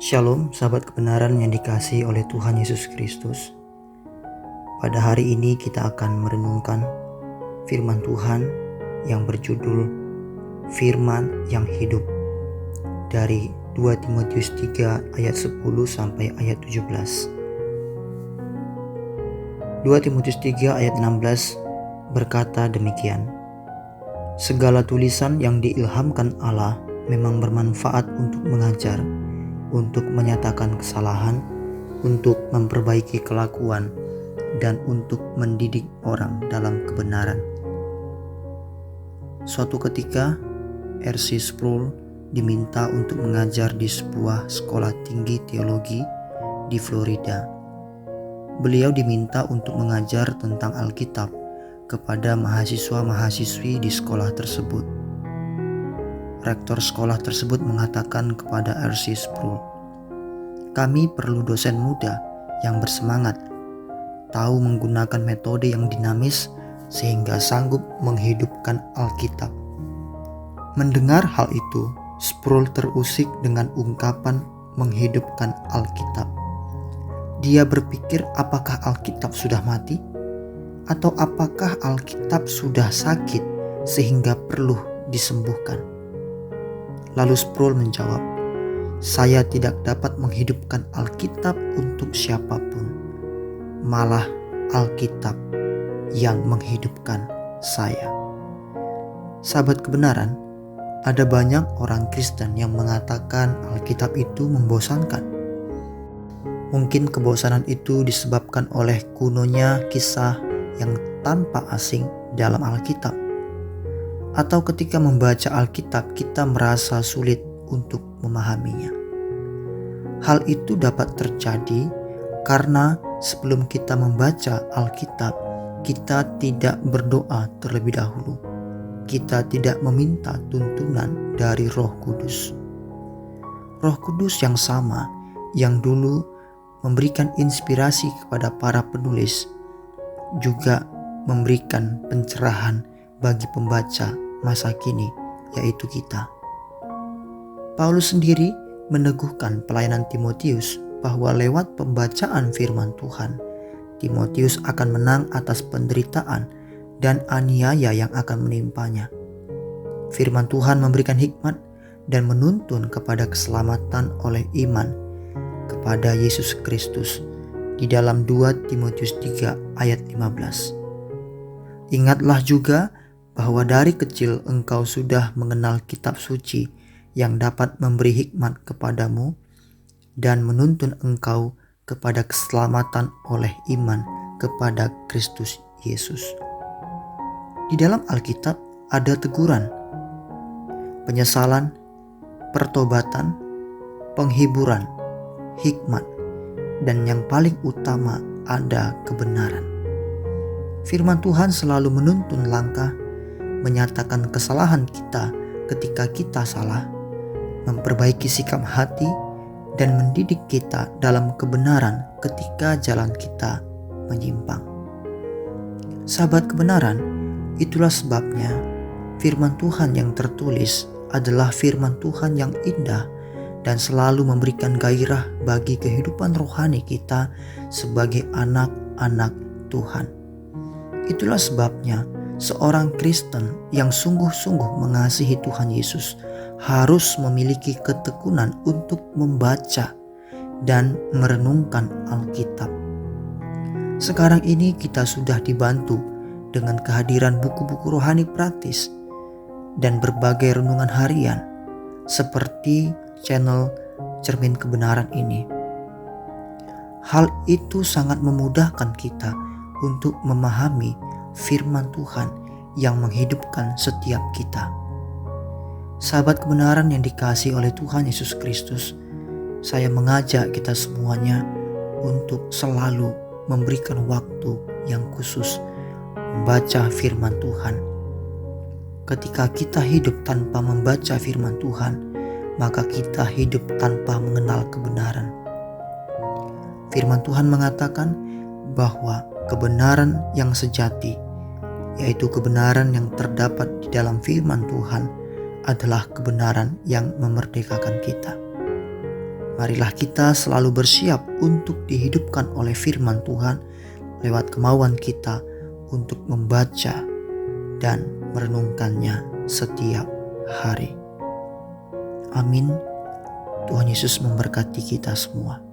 Shalom, sahabat kebenaran yang dikasihi oleh Tuhan Yesus Kristus. Pada hari ini kita akan merenungkan firman Tuhan yang berjudul Firman yang Hidup dari 2 Timotius 3 ayat 10 sampai ayat 17. 2 Timotius 3 ayat 16 berkata demikian: Segala tulisan yang diilhamkan Allah memang bermanfaat untuk mengajar, untuk menyatakan kesalahan, untuk memperbaiki kelakuan, dan untuk mendidik orang dalam kebenaran. Suatu ketika, R.C. Sproul diminta untuk mengajar di sebuah sekolah tinggi teologi di Florida. Beliau diminta untuk mengajar tentang Alkitab kepada mahasiswa-mahasiswi di sekolah tersebut. Rektor sekolah tersebut mengatakan kepada R.C. Sproul, "Kami perlu dosen muda yang bersemangat, tahu menggunakan metode yang dinamis sehingga sanggup menghidupkan Alkitab." Mendengar hal itu, Sproul terusik dengan ungkapan menghidupkan Alkitab. Dia berpikir, apakah Alkitab sudah mati? Atau apakah Alkitab sudah sakit sehingga perlu disembuhkan? Lalu Sproul menjawab, "Saya tidak dapat menghidupkan Alkitab untuk siapapun. Malah Alkitab yang menghidupkan saya." Sahabat kebenaran, ada banyak orang Kristen yang mengatakan Alkitab itu membosankan. Mungkin kebosanan itu disebabkan oleh kunonya kisah yang tanpa asing dalam Alkitab. Atau ketika membaca Alkitab kita merasa sulit untuk memahaminya. Hal itu dapat terjadi karena sebelum kita membaca Alkitab, kita tidak berdoa terlebih dahulu. Kita tidak meminta tuntunan dari Roh Kudus. Roh Kudus yang sama yang dulu memberikan inspirasi kepada para penulis juga memberikan pencerahan bagi pembaca masa kini, yaitu kita. Paulus sendiri meneguhkan pelayanan Timotius bahwa lewat pembacaan firman Tuhan, Timotius akan menang atas penderitaan dan aniaya yang akan menimpanya. Firman Tuhan memberikan hikmat dan menuntun kepada keselamatan oleh iman kepada Yesus Kristus di dalam 2 Timotius 3 ayat 15. Ingatlah juga bahwa dari kecil engkau sudah mengenal kitab suci yang dapat memberi hikmat kepadamu dan menuntun engkau kepada keselamatan oleh iman kepada Kristus Yesus. Di dalam Alkitab ada teguran, penyesalan, pertobatan, penghiburan, hikmat, dan yang paling utama ada kebenaran. Firman Tuhan selalu menuntun langkah, menyatakan kesalahan kita ketika kita salah, memperbaiki sikap hati, dan mendidik kita dalam kebenaran ketika jalan kita menyimpang. Sahabat kebenaran, itulah sebabnya firman Tuhan yang tertulis adalah firman Tuhan yang indah dan selalu memberikan gairah bagi kehidupan rohani kita sebagai anak-anak Tuhan. Itulah sebabnya seorang Kristen yang sungguh-sungguh mengasihi Tuhan Yesus harus memiliki ketekunan untuk membaca dan merenungkan Alkitab. Sekarang ini kita sudah dibantu dengan kehadiran buku-buku rohani praktis dan berbagai renungan harian seperti channel Cermin Kebenaran ini. Hal itu sangat memudahkan kita untuk memahami firman Tuhan yang menghidupkan setiap kita. Sahabat kebenaran yang dikasihi oleh Tuhan Yesus Kristus, saya mengajak kita semuanya untuk selalu memberikan waktu yang khusus membaca firman Tuhan. Ketika kita hidup tanpa membaca firman Tuhan, maka kita hidup tanpa mengenal kebenaran. Firman Tuhan mengatakan bahwa kebenaran yang sejati, yaitu kebenaran yang terdapat di dalam firman Tuhan, adalah kebenaran yang memerdekakan kita. Marilah kita selalu bersiap untuk dihidupkan oleh firman Tuhan lewat kemauan kita untuk membaca dan merenungkannya setiap hari. Amin. Tuhan Yesus memberkati kita semua.